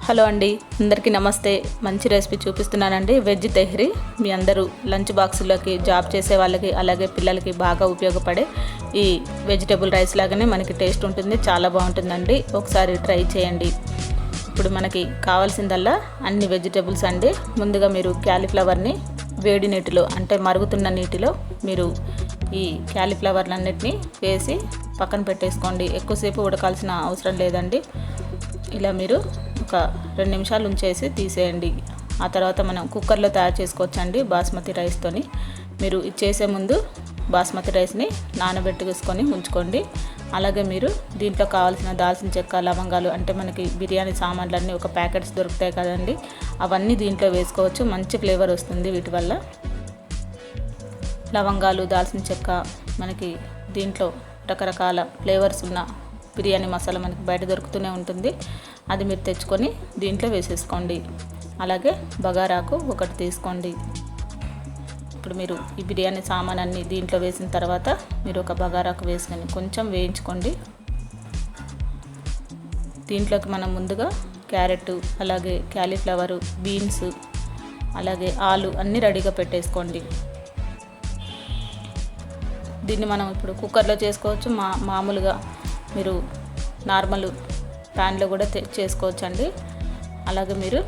Hello అండి, అందరికీ నమస్తే. మంచి రెసిపీ చూపిస్తున్నానండి. వెజ్ తెహ్రీ మీ అందరూ లంచ్ బాక్సులకి, జాబ్ చేసే వాళ్ళకి, అలాగే పిల్లలకి బాగా ఉపయోగపడే ఈ వెజిటేబుల్ రైస్ లాగానే మనకి టేస్ట్ ఉంటుంది. చాలా బాగుంటుందండి. ఒకసారి ట్రై చేయండి. ఇప్పుడు మనకి కావాల్సిందల్లా అన్ని వెజిటేబుల్స్ అండి. ముందుగా మీరు క్యాలీఫ్లవర్ని వేడి నీటిలో, అంటే మరుగుతున్న నీటిలో మీరు ఈ క్యాలీఫ్లవర్లన్నిటిని వేసి పక్కన పెట్టేసుకోండి. ఎక్కువసేపు ఉడకాల్సిన అవసరం లేదండి. ఇలా మీరు ఒక 2 నిమిషాలు ఉంచేసి తీసేయండి. ఆ తర్వాత మనం కుక్కర్లో తయారు చేసుకోవచ్చండి బాస్మతి రైస్తోని. మీరు ఇది చేసే ముందు బాస్మతి రైస్ని నానబెట్టుకొని ఉంచుకోండి. అలాగే మీరు దీంట్లో కావాల్సిన దాల్చిన చెక్క, లవంగాలు, అంటే మనకి బిర్యానీ సామాన్లన్నీ ఒక ప్యాకెట్స్ దొరుకుతాయి కదండి, అవన్నీ దీంట్లో వేసుకోవచ్చు. మంచి ఫ్లేవర్ వస్తుంది వీటి వల్ల. లవంగాలు, దాల్చిన చెక్క, మనకి దీంట్లో రకరకాల ఫ్లేవర్స్ ఉన్న బిర్యానీ మసాలా మనకి బయట దొరుకుతూనే ఉంటుంది. అది మీరు తెచ్చుకొని దీంట్లో వేసేసుకోండి. అలాగే బగారాకు ఒకటి తీసుకోండి. ఇప్పుడు మీరు ఈ బిర్యానీ సామాన్ అన్ని దీంట్లో వేసిన తర్వాత మీరు ఒక బగారాకు వేసుకొని కొంచెం వేయించుకోండి. దీంట్లోకి మనం ముందుగా క్యారెట్, అలాగే క్యాలీఫ్లవరు, బీన్స్, అలాగే ఆలు అన్నీ రెడీగా పెట్టేసుకోండి. దీన్ని మనం ఇప్పుడు కుక్కర్లో చేసుకోవచ్చు. మామూలుగా మీరు నార్మల్ ప్యాన్లో కూడా చేసుకోవచ్చండి. అలాగే మీరు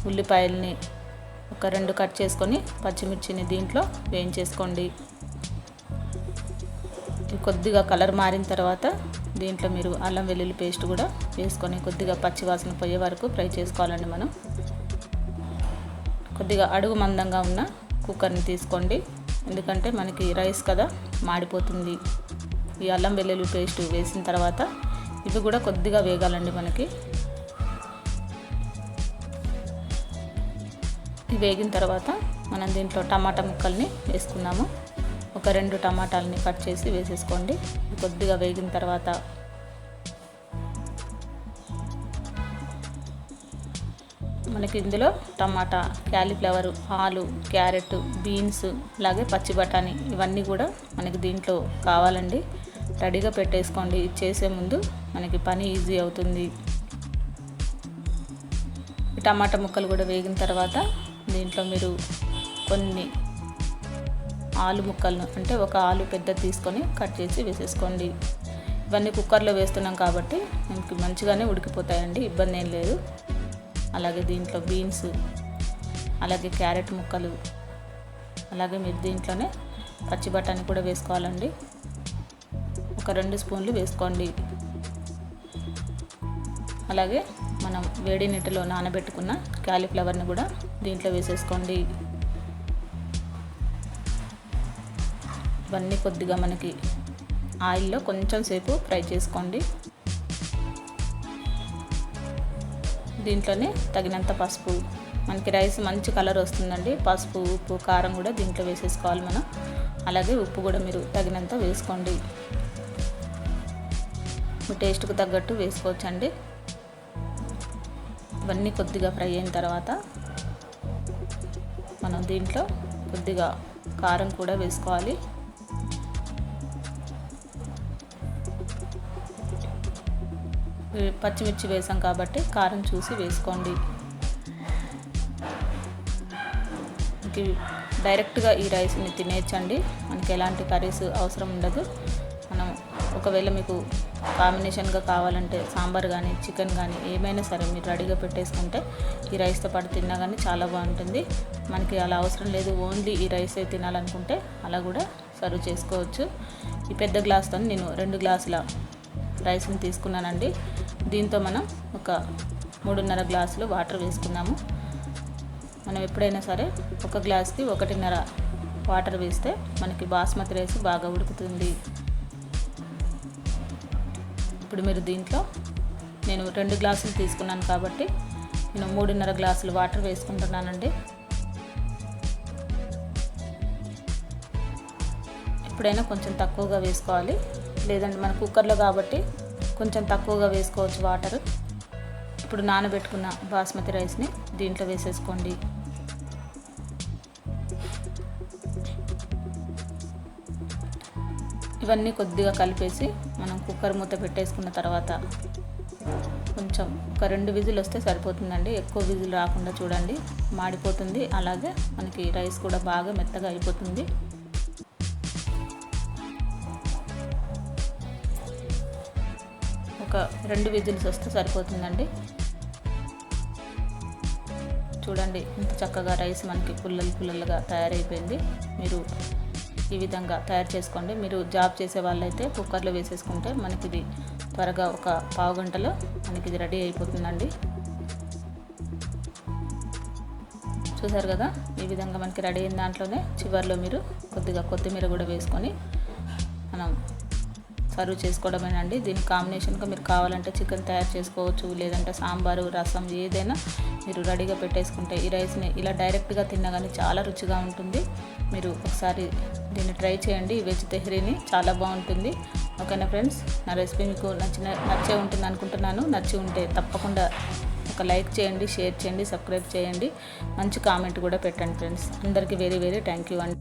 ఉల్లిపాయల్ని ఒక 2 కట్ చేసుకొని పచ్చిమిర్చిని దీంట్లో వేయించేసుకోండి. కొద్దిగా కలర్ మారిన తర్వాత దీంట్లో మీరు అల్లం వెల్లుల్లి పేస్ట్ కూడా వేసుకొని కొద్దిగా పచ్చివాసన పోయే వరకు ఫ్రై చేసుకోవాలండి. మనం కొద్దిగా అడుగు మందంగా ఉన్న కుక్కర్ని తీసుకోండి, ఎందుకంటే మనకి రైస్ కదా మాడిపోతుంది. ఈ అల్లం వెల్లుల్లి పేస్ట్ వేసిన తర్వాత ఇవి కూడా కొద్దిగా వేగాలండి. మనకి ఇవి వేగిన తర్వాత మనం దీంట్లో టమాటా ముక్కల్ని వేసుకున్నాము. ఒక 2 టమాటాలని కట్ చేసి వేసేసుకోండి. కొద్దిగా వేగిన తర్వాత మనకి ఇందులో టమాటా, క్యాలీఫ్లవర్, ఆలు, క్యారెట్, బీన్స్, అలాగే పచ్చి బఠానీ ఇవన్నీ కూడా మనకి దీంట్లో కావాలండి. రెడీగా పెట్టేసుకోండి. ఇది చేసే ముందు మనకి పని ఈజీ అవుతుంది. ఈ టమాటా ముక్కలు కూడా వేగిన తర్వాత దీంట్లో మీరు కొన్ని ఆలు ముక్కలను, అంటే ఒక ఆలు పెద్ద తీసుకొని కట్ చేసి వేసేసుకోండి. ఇవన్నీ కుక్కర్లో వేస్తున్నాం కాబట్టి మనకి మంచిగానే ఉడికిపోతాయండి, ఇబ్బంది ఏం లేదు. అలాగే దీంట్లో బీన్స్, అలాగే క్యారెట్ ముక్కలు, అలాగే మీరు దీంట్లోనే పచ్చి బఠానీ కూడా వేసుకోవాలండి. ఒక 2 స్పూన్లు వేసుకోండి. అలాగే మనం వేడి నీటిలో నానబెట్టుకున్న క్యాలీఫ్లవర్ని కూడా దీంట్లో వేసేసుకోండి. ఇవన్నీ కొద్దిగా మనకి ఆయిల్లో కొంచెం సేపు ఫ్రై చేసుకోండి. దీంట్లోనే తగినంత పసుపు, మనకి రైస్ మంచి కలర్ వస్తుందండి. పసుపు, ఉప్పు, కారం కూడా దీంట్లో వేసేసుకోవాలి మనం. అలాగే ఉప్పు కూడా మీరు తగినంత వేసుకోండి. మీ టేస్ట్కు తగ్గట్టు వేసుకోవచ్చండి. ఇవన్నీ కొద్దిగా ఫ్రై అయిన తర్వాత మనం దీంట్లో కొద్దిగా కారం కూడా వేసుకోవాలి. పచ్చిమిర్చి వేసాం కాబట్టి కారం చూసి వేసుకోండి. డైరెక్ట్గా ఈ రైస్ని తినేయచ్చండి, మనకి ఎలాంటి కర్రీస్ అవసరం ఉండదు. మనం ఒకవేళ మీకు కాంబినేషన్గా కావాలంటే సాంబార్ కానీ, చికెన్ కానీ ఏమైనా సరే మీరు రెడీగా పెట్టేసుకుంటే ఈ రైస్తో పాటు తిన్నా కానీ చాలా బాగుంటుంది. మనకి అలా అవసరం లేదు, ఓన్లీ ఈ రైసే తినాలనుకుంటే అలా కూడా సర్వ్ చేసుకోవచ్చు. ఈ పెద్ద గ్లాస్తో నేను 2 గ్లాసుల రైస్ని తీసుకున్నానండి. దీంతో మనం ఒక 3.5 గ్లాసులు వాటర్ వేసుకున్నాము. మనం ఎప్పుడైనా సరే ఒక గ్లాస్కి 1.5 వాటర్ వేస్తే మనకి బాస్మతి రైస్ బాగా ఉడుకుతుంది. ఇప్పుడు మీరు దీంట్లో నేను 2 గ్లాసులు తీసుకున్నాను కాబట్టి నేను 3.5 గ్లాసులు వాటర్ వేసుకుంటున్నానండి. ఎప్పుడైనా కొంచెం తక్కువగా వేసుకోవాలి, లేదంటే మన కుక్కర్లో కాబట్టి కొంచెం తక్కువగా వేసుకోవచ్చు వాటర్. ఇప్పుడు నానబెట్టుకున్న బాస్మతి రైస్ని దీంట్లో వేసేసుకోండి. ఇవన్నీ కొద్దిగా కలిపేసి మనం కుక్కర్ మూత పెట్టేసుకున్న తర్వాత కొంచెం ఒక 2 విజిల్ వస్తే సరిపోతుందండి. ఎక్కువ విజిల్ రాకుండా చూడండి, మాడిపోతుంది. అలాగే మనకి రైస్ కూడా బాగా మెత్తగా అయిపోతుంది. ఒక 2 విజిల్స్ వస్తే సరిపోతుందండి. చూడండి ఇంత చక్కగా రైస్ మనకి పుల్లలుగా తయారైపోయింది. మీరు ఈ విధంగా తయారు చేసుకోండి. మీరు జాబ్ చేసే వాళ్ళైతే కుక్కర్లో వేసేసుకుంటే మనకి ఇది త్వరగా ఒక పావు గంటలో మనకి ఇది రెడీ అయిపోతుందండి. చూసారు కదా, ఈ విధంగా మనకి రెడీ అయిన దాంట్లోనే చివరిలో మీరు కొద్దిగా కొత్తిమీర కూడా వేసుకొని మనం సర్వ్ చేసుకోవడమేనండి. దీని కాంబినేషన్గా మీరు కావాలంటే చికెన్ తయారు చేసుకోవచ్చు, లేదంటే సాంబారు, రసం ఏదైనా మీరు రెడీగా పెట్టేసుకుంటే ఈ రైస్ని ఇలా డైరెక్ట్గా తిన్నా కానీ చాలా రుచిగా ఉంటుంది. మీరు ఒకసారి దీన్ని ట్రై చేయండి, ఈ వెజ్ తెహ్రీని. చాలా బాగుంటుంది. ఓకేనా ఫ్రెండ్స్, నా రెసిపీ మీకు నచ్చే ఉంటుంది అనుకుంటున్నాను. నచ్చి ఉంటే తప్పకుండా ఒక లైక్ చేయండి, షేర్ చేయండి, సబ్స్క్రైబ్ చేయండి, మంచి కామెంట్ కూడా పెట్టండి ఫ్రెండ్స్. అందరికీ వెరీ థ్యాంక్ యూ అండి.